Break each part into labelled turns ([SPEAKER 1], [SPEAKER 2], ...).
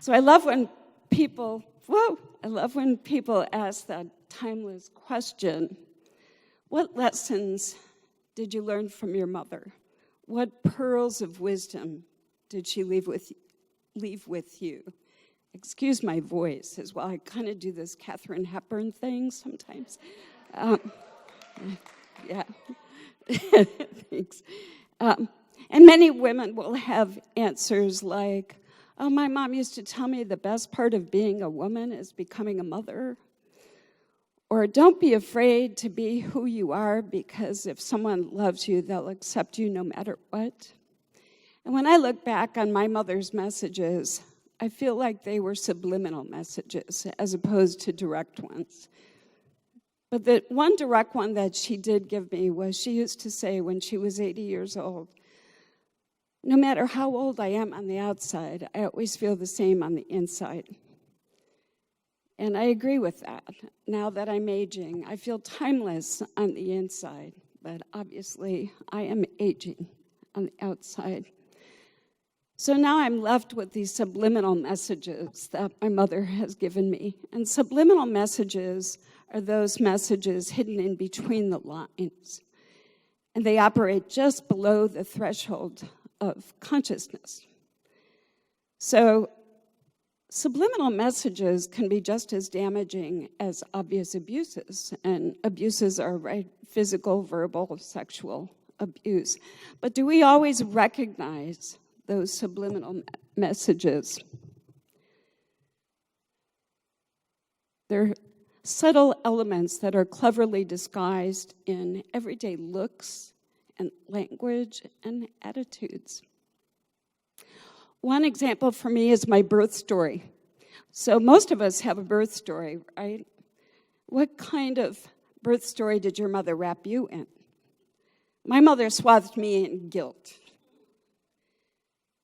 [SPEAKER 1] So I love when people ask that timeless question, what lessons did you learn from your mother? What pearls of wisdom did she leave with you? Excuse my voice as well. I kind of do this Katharine Hepburn thing sometimes. Yeah. Thanks. And many women will have answers like, oh, my mom used to tell me the best part of being a woman is becoming a mother. Or don't be afraid to be who you are, because if someone loves you, they'll accept you no matter what. And when I look back on my mother's messages, I feel like they were subliminal messages as opposed to direct ones. But the one direct one that she did give me was she used to say when she was 80 years old, no matter how old I am on the outside, I always feel the same on the inside. And I agree with that. Now that I'm aging, I feel timeless on the inside, but obviously I am aging on the outside. So now I'm left with these subliminal messages that my mother has given me. And subliminal messages are those messages hidden in between the lines. And they operate just below the threshold of consciousness. So subliminal messages can be just as damaging as obvious abuses. And abuses are physical, verbal, sexual abuse. But do we always recognize those subliminal messages? They're subtle elements that are cleverly disguised in everyday looks and language and attitudes. One example for me is my birth story. So most of us have a birth story, right? What kind of birth story did your mother wrap you in? My mother swathed me in guilt.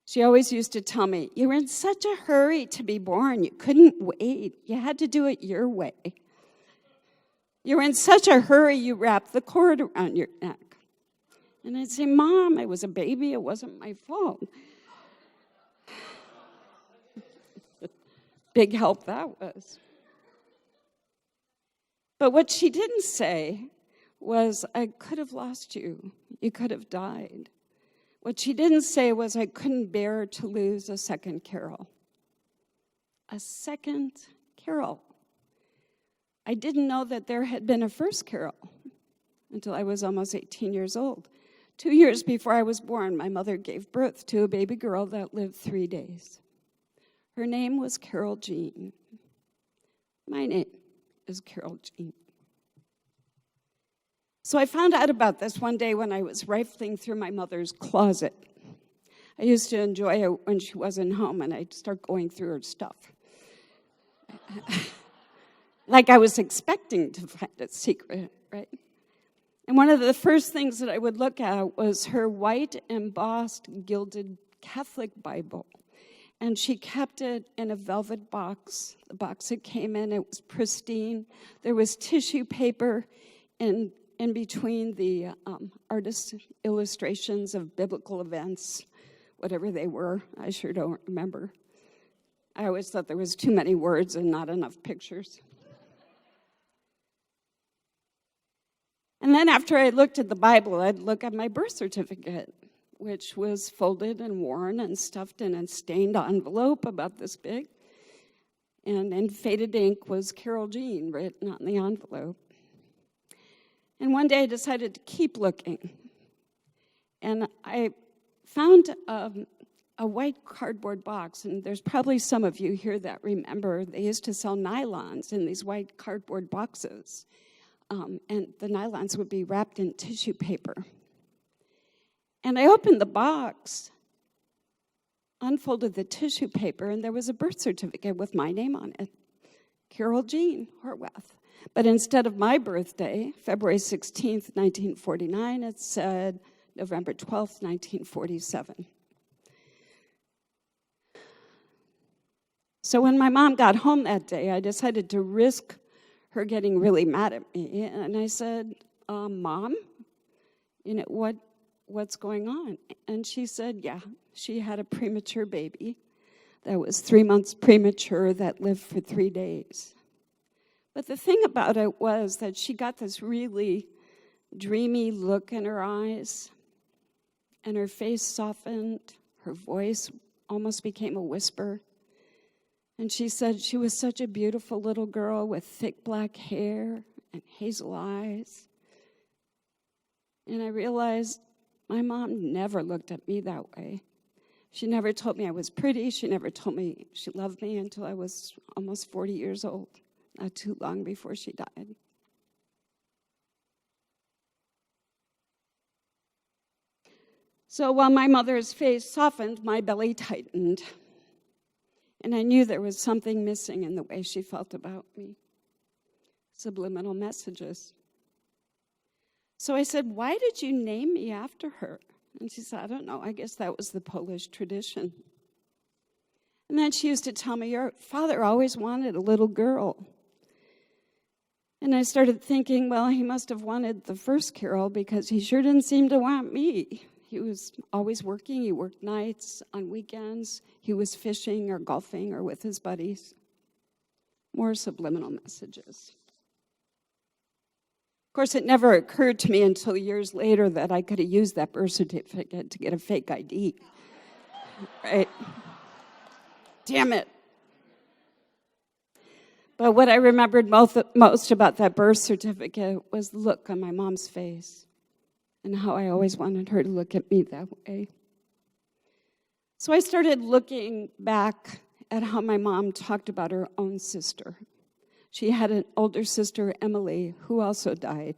[SPEAKER 1] She always used to tell me, you were in such a hurry to be born, you couldn't wait. You had to do it your way. You were in such a hurry, you wrapped the cord around your neck. And I'd say, Mom, I was a baby, it wasn't my fault. Big help that was. But what she didn't say was, I could have lost you. You could have died. What she didn't say was, I couldn't bear to lose a second Carol. A second Carol. I didn't know that there had been a first Carol until I was almost 18 years old. 2 years before I was born, my mother gave birth to a baby girl that lived 3 days. Her name was Carol Jean. My name is Carol Jean. So I found out about this one day when I was rifling through my mother's closet. I used to enjoy it when she wasn't home, and I'd start going through her stuff. Like I was expecting to find a secret, right? And one of the first things that I would look at was her white embossed gilded Catholic Bible. And she kept it in a velvet box. The box it came in, it was pristine. There was tissue paper in between the artist illustrations of biblical events, whatever they were. I sure don't remember. I always thought there was too many words and not enough pictures. And then after I looked at the Bible, I'd look at my birth certificate, which was folded and worn and stuffed in a stained envelope about this big. And in faded ink was Carol Jean written on the envelope. And one day I decided to keep looking. And I found a white cardboard box, and there's probably some of you here that remember they used to sell nylons in these white cardboard boxes. And the nylons would be wrapped in tissue paper. And I opened the box, unfolded the tissue paper, and there was a birth certificate with my name on it, Carol Jean Horwath. But instead of my birthday, February 16th, 1949, it said November 12th, 1947. So when my mom got home that day, I decided to risk her getting really mad at me. And I said, Mom, what's going on? And she said, yeah, she had a premature baby. that was 3 months premature that lived for 3 days. But the thing about it was that she got this really dreamy look in her eyes, and her face softened, her voice almost became a whisper. And she said she was such a beautiful little girl with thick black hair and hazel eyes. And I realized my mom never looked at me that way. She never told me I was pretty. She never told me she loved me until I was almost 40 years old, not too long before she died. So while my mother's face softened, my belly tightened. And I knew there was something missing in the way she felt about me. Subliminal messages. So I said, "Why did you name me after her?" And she said, "I don't know. I guess that was the Polish tradition." And then she used to tell me, "Your father always wanted a little girl." And I started thinking, well, he must have wanted the first Carol because he sure didn't seem to want me. He was always working. He worked nights, on weekends. He was fishing or golfing or with his buddies. More subliminal messages. Of course, it never occurred to me until years later that I could have used that birth certificate to get a fake ID. Right? Damn it. But what I remembered most about that birth certificate was the look on my mom's face and how I always wanted her to look at me that way. So I started looking back at how my mom talked about her own sister. She had an older sister, Emily, who also died.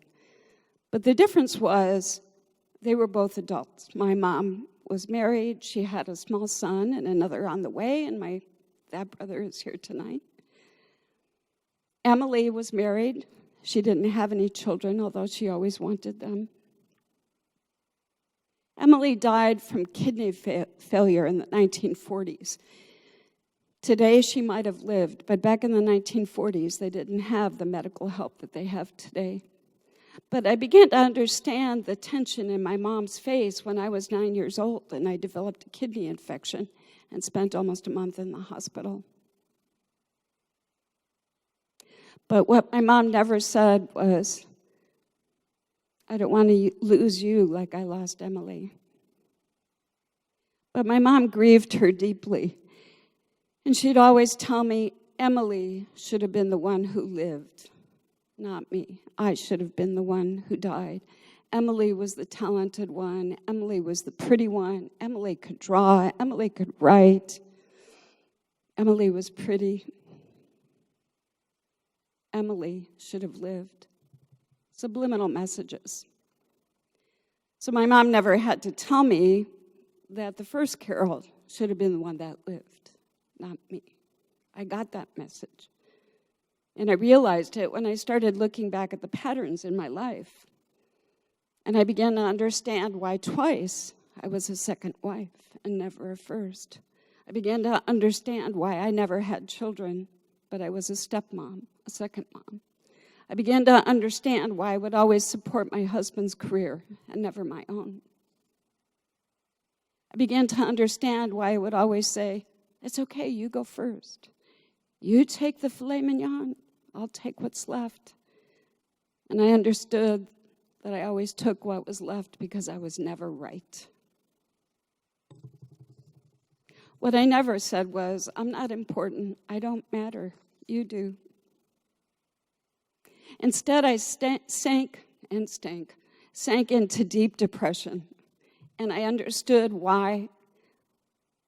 [SPEAKER 1] But the difference was they were both adults. My mom was married. She had a small son and another on the way, and that brother is here tonight. Emily was married. She didn't have any children, although she always wanted them. Emily died from kidney failure in the 1940s. Today, she might have lived, but back in the 1940s, they didn't have the medical help that they have today. But I began to understand the tension in my mom's face when I was 9 years old, and I developed a kidney infection and spent almost a month in the hospital. But what my mom never said was, "I don't want to lose you like I lost Emily." But my mom grieved her deeply. And she'd always tell me, "Emily should have been the one who lived, not me. I should have been the one who died. Emily was the talented one. Emily was the pretty one. Emily could draw. Emily could write. Emily was pretty. Emily should have lived." Subliminal messages. So my mom never had to tell me that the first Carol should have been the one that lived, not me. I got that message. And I realized it when I started looking back at the patterns in my life. And I began to understand why twice I was a second wife and never a first. I began to understand why I never had children, but I was a stepmom, a second mom. I began to understand why I would always support my husband's career and never my own. I began to understand why I would always say, "It's okay, you go first. You take the filet mignon, I'll take what's left." And I understood that I always took what was left because I was never right. What I never said was, "I'm not important, I don't matter, you do." Instead, I sank into deep depression. And I understood why,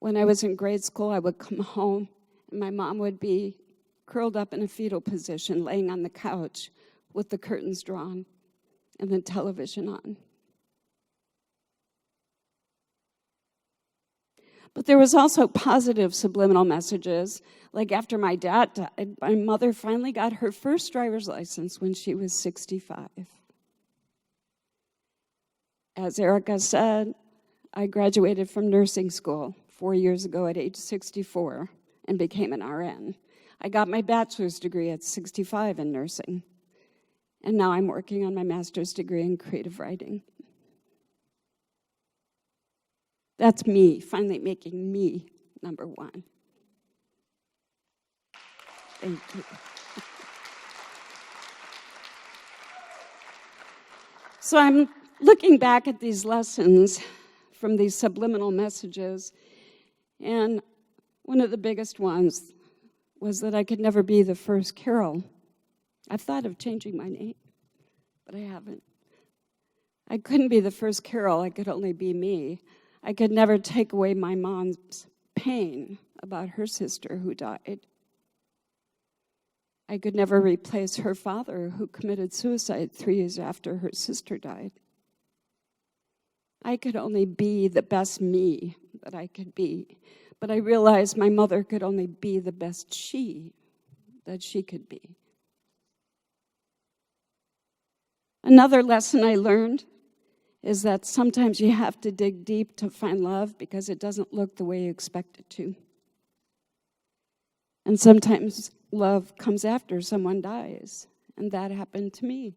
[SPEAKER 1] when I was in grade school, I would come home and my mom would be curled up in a fetal position, laying on the couch with the curtains drawn and the television on. But there was also positive subliminal messages. Like after my dad died, my mother finally got her first driver's license when she was 65. As Erica said, I graduated from nursing school 4 years ago at age 64 and became an RN. I got my bachelor's degree at 65 in nursing. And now I'm working on my master's degree in creative writing. That's me, finally making me number one. Thank you. So I'm looking back at these lessons from these subliminal messages, and one of the biggest ones was that I could never be the first Carol. I've thought of changing my name, but I haven't. I couldn't be the first Carol. I could only be me. I could never take away my mom's pain about her sister who died. I could never replace her father who committed suicide 3 years after her sister died. I could only be the best me that I could be. But I realized my mother could only be the best she that she could be. Another lesson I learned is that sometimes you have to dig deep to find love because it doesn't look the way you expect it to. And sometimes love comes after someone dies, and that happened to me.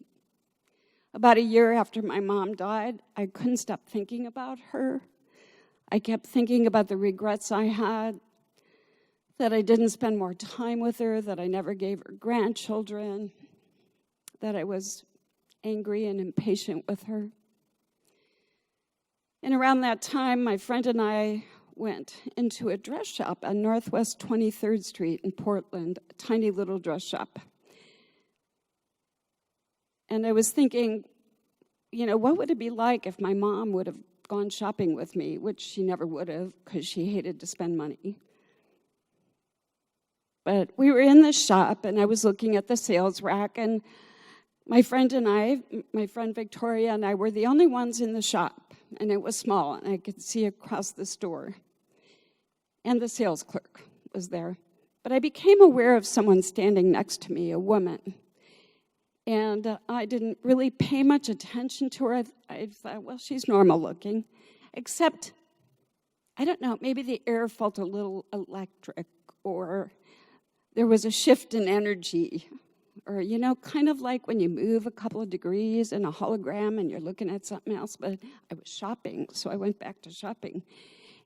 [SPEAKER 1] About a year after my mom died, I couldn't stop thinking about her. I kept thinking about the regrets I had, that I didn't spend more time with her, that I never gave her grandchildren, that I was angry and impatient with her. And around that time, my friend and I went into a dress shop on Northwest 23rd Street in Portland, a tiny little dress shop. And I was thinking, what would it be like if my mom would have gone shopping with me, which she never would have because she hated to spend money. But we were in the shop, and I was looking at the sales rack, and my friend Victoria and I were the only ones in the shop, and it was small, and I could see across the store. And the sales clerk was there. But I became aware of someone standing next to me, a woman. And I didn't really pay much attention to her. I thought, well, she's normal looking. Except, I don't know, maybe the air felt a little electric, or there was a shift in energy. Or, kind of like when you move a couple of degrees in a hologram and you're looking at something else. But I was shopping, so I went back to shopping.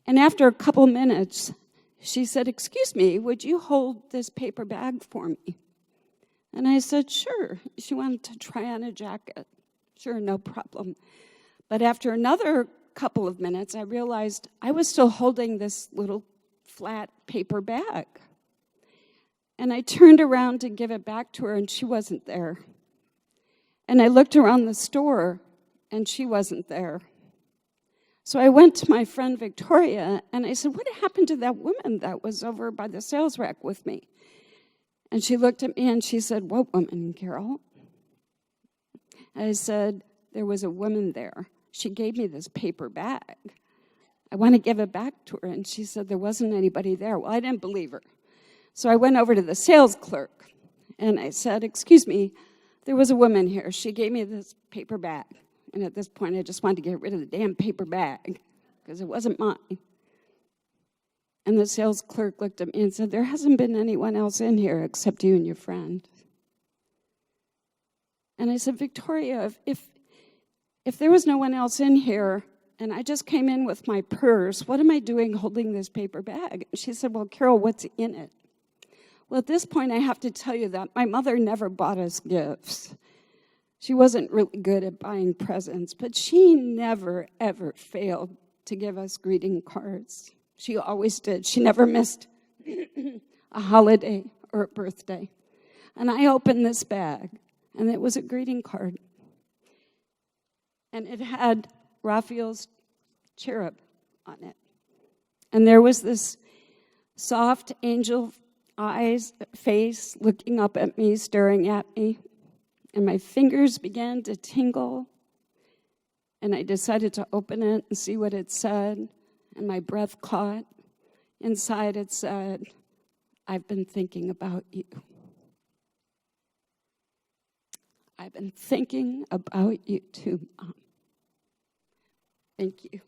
[SPEAKER 1] And after a couple minutes, she said, "Excuse me, would you hold this paper bag for me?" And I said, "Sure." She wanted to try on a jacket. Sure, no problem. But after another couple of minutes, I realized I was still holding this little flat paper bag. And I turned around to give it back to her, and she wasn't there. And I looked around the store, and she wasn't there. So I went to my friend Victoria, and I said, "What happened to that woman that was over by the sales rack with me?" And she looked at me, and she said, "What woman, Carol?" I said, "There was a woman there. She gave me this paper bag. I want to give it back to her." And she said, "There wasn't anybody there." Well, I didn't believe her. So I went over to the sales clerk, and I said, "Excuse me, there was a woman here. She gave me this paper bag." And at this point, I just wanted to get rid of the damn paper bag because it wasn't mine. And the sales clerk looked at me and said, "There hasn't been anyone else in here except you and your friend." And I said, "Victoria, if there was no one else in here and I just came in with my purse, what am I doing holding this paper bag?" And she said, "Well, Carol, what's in it?" Well, at this point, I have to tell you that my mother never bought us gifts. She wasn't really good at buying presents, but she never, ever failed to give us greeting cards. She always did. She never missed a holiday or a birthday. And I opened this bag, and it was a greeting card. And it had Raphael's cherub on it. And there was this soft angel eyes, face looking up at me, staring at me. And my fingers began to tingle. And I decided to open it and see what it said. And my breath caught. Inside it said, "I've been thinking about you. I've been thinking about you too, Mom." Thank you.